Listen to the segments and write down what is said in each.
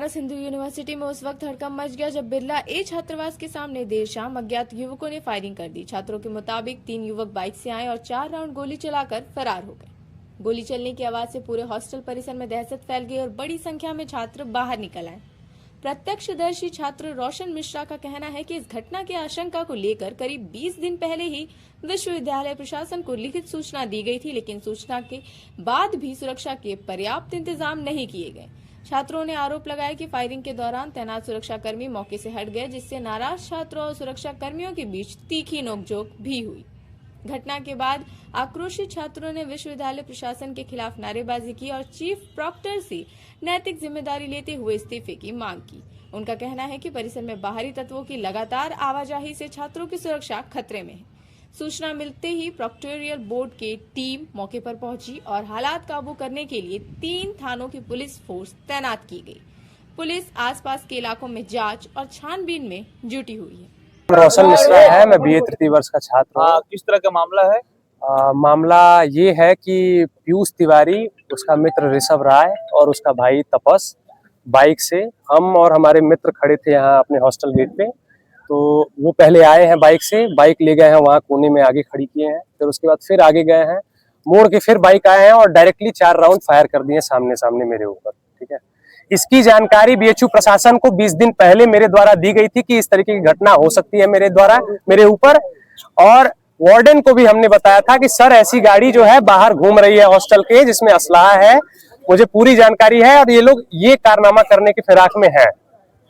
Banaras Hindu university में उस वक्त हड़कंप मच गया जब बिरला ए छात्रावास के सामने देर शाम अज्ञात युवकों ने फायरिंग कर दी। छात्रों के मुताबिक 3 युवक बाइक से आए और 4 राउंड गोली चलाकर फरार हो गए। गोली चलने की आवाज से पूरे हॉस्टल परिसर में दहशत फैल गई और बड़ी संख्या में छात्र बाहर निकल आए। प्रत्यक्षदर्शी छात्र रोशन मिश्रा का कहना है कि इस घटना की आशंका को लेकर करीब 20 दिन पहले ही विश्वविद्यालय प्रशासन को लिखित सूचना दी गई थी, लेकिन सूचना के बाद भी सुरक्षा के पर्याप्त इंतजाम नहीं किए गए। छात्रों ने आरोप लगाया कि फायरिंग के दौरान तैनात सुरक्षाकर्मी मौके से हट गए, जिससे नाराज छात्रों और सुरक्षाकर्मियों के बीच तीखी नोकझोंक भी हुई। घटना के बाद आक्रोशित छात्रों ने विश्वविद्यालय प्रशासन के खिलाफ नारेबाजी की और चीफ प्रॉक्टर से नैतिक जिम्मेदारी लेते हुए इस्तीफे की मांग की। उनका कहना है कि परिसर में बाहरी तत्वों की लगातार आवाजाही से छात्रों की सुरक्षा खतरे में है। सूचना मिलते ही प्रोक्टोरियल बोर्ड की टीम मौके पर पहुंची और हालात काबू करने के लिए 3 थानों की पुलिस फोर्स तैनात की गई। पुलिस आसपास के इलाकों में जांच और छानबीन में जुटी हुई है। रोशन मिश्रा है, मैं बीए तृतीय वर्ष का छात्र हूँ। किस तरह का मामला है? मामला ये है कि पीयूष तिवारी, उसका मित्र ऋषभ राय और उसका भाई तपस बाइक से, हम और हमारे मित्र खड़े थे यहाँ अपने हॉस्टल गेट पे। तो वो पहले आए हैं बाइक से, बाइक ले गए हैं वहाँ कोने में आगे खड़ी किए हैं, फिर उसके बाद फिर आगे गए हैं, मोड़ के फिर बाइक आए हैं और डायरेक्टली 4 राउंड फायर कर दिए सामने सामने मेरे ऊपर। ठीक है, इसकी जानकारी बीएचयू प्रशासन को 20 दिन पहले मेरे द्वारा दी गई थी कि इस तरीके की घटना हो सकती है मेरे ऊपर, और वार्डन को भी हमने बताया था कि सर ऐसी गाड़ी जो है बाहर घूम रही है हॉस्टल के, जिसमें असलाह है, मुझे पूरी जानकारी है और ये लोग ये कारनामा करने की फिराक में है।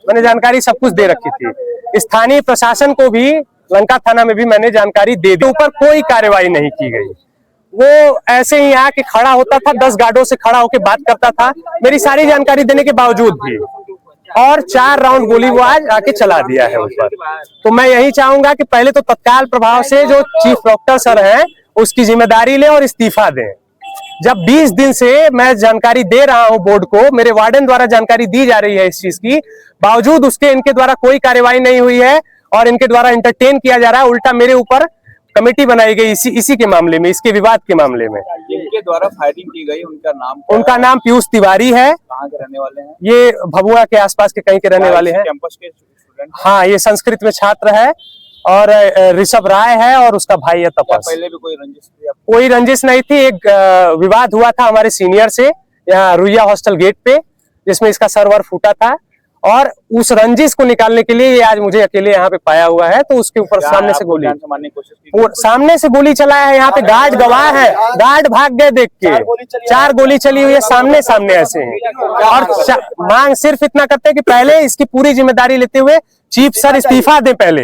मैंने जानकारी सब कुछ दे रखी थी। स्थानीय प्रशासन को भी, लंका थाना में भी मैंने जानकारी दे दी, ऊपर कोई कार्रवाई नहीं की गई। वो ऐसे ही आके खड़ा होता था, 10 गार्डों से खड़ा होकर बात करता था मेरी सारी जानकारी देने के बावजूद भी, और 4 राउंड गोली वो आज आके चला दिया है ऊपर। तो मैं यही चाहूंगा कि पहले तो तत्काल प्रभाव से जो चीफ प्रॉक्टर सर हैं उसकी जिम्मेदारी ले और इस्तीफा दें। जब 20 दिन से मैं जानकारी दे रहा हूं बोर्ड को, मेरे वार्डन द्वारा जानकारी दी जा रही है इस चीज की, बावजूद उसके इनके द्वारा कोई कार्रवाई नहीं हुई है और इनके द्वारा इंटरटेन किया जा रहा है। उल्टा मेरे ऊपर कमेटी बनाई गई इसी के मामले में, इसके विवाद के मामले में। जिनके द्वारा फायरिंग की गई उनका नाम पीयूष तिवारी है। कहाँ के रहने वाले हैं? ये भभुआ के आसपास के कहीं के रहने वाले हैं। कैंपस के स्टूडेंट? हाँ, ये संस्कृत में छात्र है। और ऋषभ राय है और उसका भाई है तपस। पहले भी कोई रंजिश थी? कोई रंजिश नहीं थी। एक विवाद हुआ था हमारे सीनियर से यहाँ रुइया हॉस्टल गेट पे, जिसमें इसका सर्वर फूटा था, और उस रंजिश को निकालने के लिए ये आज मुझे अकेले यहाँ पे पाया हुआ है। तो उसके ऊपर सामने से गोली चलाया है। यहाँ पे गार्ड गवाह है, गार्ड भाग गए देख के। 4 गोली चली हुई है सामने सामने ऐसे हैं। और मांग सिर्फ इतना करते हैं कि पहले इसकी पूरी जिम्मेदारी लेते हुए चीफ सर इस्तीफा दें। पहले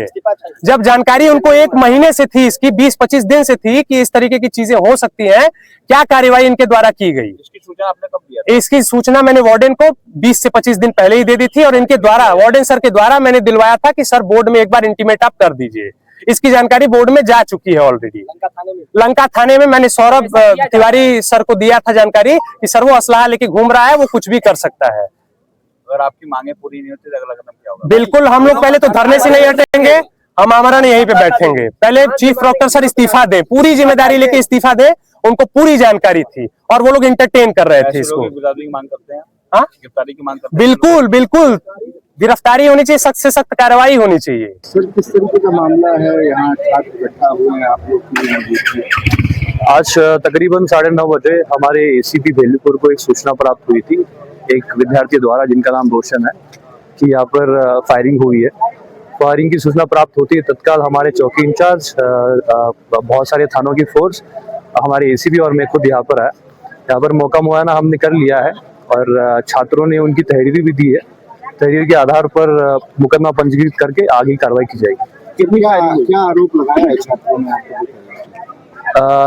जब जानकारी उनको 1 महीने से थी, इसकी 20-25 दिन से थी कि इस तरीके की चीजें हो सकती हैं, क्या कार्रवाई इनके द्वारा की गई? इसकी सूचना आपने कब दिया था? इसकी सूचना मैंने वार्डन को 20 से 25 दिन पहले ही दे दी थी, और इनके द्वारा, वार्डन सर के द्वारा मैंने दिलवाया था कि सर बोर्ड में एक बार इंटीमेट आप कर दीजिए। इसकी जानकारी बोर्ड में जा चुकी है ऑलरेडी। लंका थाने में मैंने सौरभ तिवारी सर को दिया था जानकारी कि सर वो असलाह लेके घूम रहा है, वो कुछ भी कर सकता है। अगर आपकी मांगे पूरी नहीं होती तो अगला कदम क्या होगा? बिल्कुल, हम लोग पहले तो धरने से नहीं हटेंगे, हम आमरण यहीं पे बैठेंगे। पहले चीफ प्रॉक्टर सर इस्तीफा दें, पूरी जिम्मेदारी लेके इस्तीफा दें। उनको पूरी जानकारी थी और वो लोग इंटरटेन कर रहे थे इसको। गिरफ्तारी की मांग करते हैं? हाँ, गिरफ्तारी की मांग करते हैं? बिल्कुल बिल्कुल, गिरफ्तारी होनी चाहिए, सख्त से सख्त कार्रवाई होनी चाहिए। सर, किस तरीके का मामला है? यहाँ छात्र इकट्ठा हुए हैं, आप लोग आज तकरीबन 9:30 बजे हमारे एसीपी भेलूपुर को एक सूचना प्राप्त हुई थी एक विद्यार्थी द्वारा, जिनका नाम रोशन है, कि यहाँ पर फायरिंग हुई है। फायरिंग की सूचना प्राप्त होती है, तत्काल हमारे चौकी इंचार्ज, बहुत सारे थानों की फोर्स, हमारे एसीपी और मैं खुद यहाँ पर आया। यहाँ पर मौका मुआयना हमने कर लिया है और छात्रों ने उनकी तहरीर भी दी है। तहरीर के आधार पर मुकदमा पंजीकृत करके आगे कार्रवाई की जाएगी। क्या आरोप लगाया है छात्रों ने?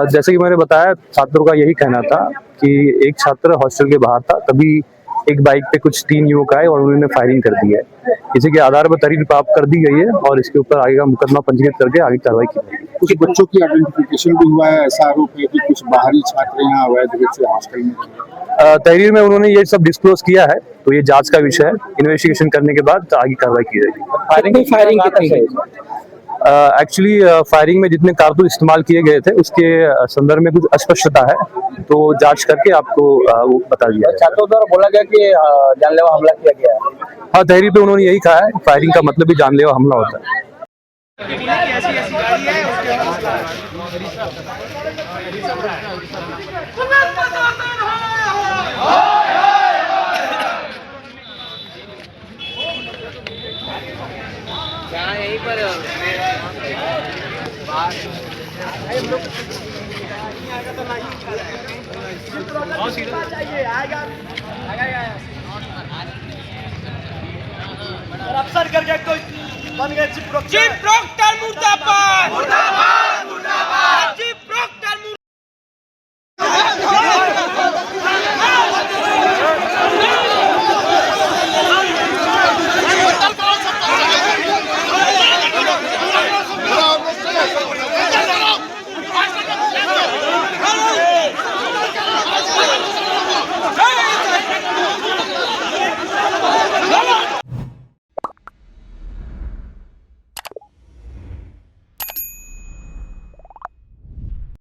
जैसे कि मैंने बताया, छात्रों का यही कहना था कि एक छात्र हॉस्टल के बाहर था, तभी एक बाइक पे कुछ 3 युवक आए और उन्होंने फायरिंग कर दी है। इसी के आधार पर तहरीर प्राप्त कर दी गई है और इसके ऊपर आगे का मुकदमा पंजीकृत करके आगे कार्रवाई की जाएगी। कुछ बच्चों की आइडेंटिफिकेशन भी हुआ है, ऐसा आरोप है कि कुछ बाहरी छात्र यहाँ अवैध रूप से हॉस्टल में। तहरीर में उन्होंने ये सब डिस्क्लोज किया है, तो ये जांच का विषय है। इन्वेस्टिगेशन करने के बाद आगे कार्रवाई की जाएगी। फायरिंग कितनी है? एक्चुअली फायरिंग में जितने कारतूस इस्तेमाल किए गए थे उसके संदर्भ में कुछ अस्पष्टता है, तो जांच करके आपको वो बता दिया जाएगा। छात्रों द्वारा बोला गया कि जानलेवा हमला किया गया है। हाँ, तहरीर पे उन्होंने यही कहा है, फायरिंग का मतलब ही जानलेवा हमला होता है। अफसर करके कोई बन गए चिप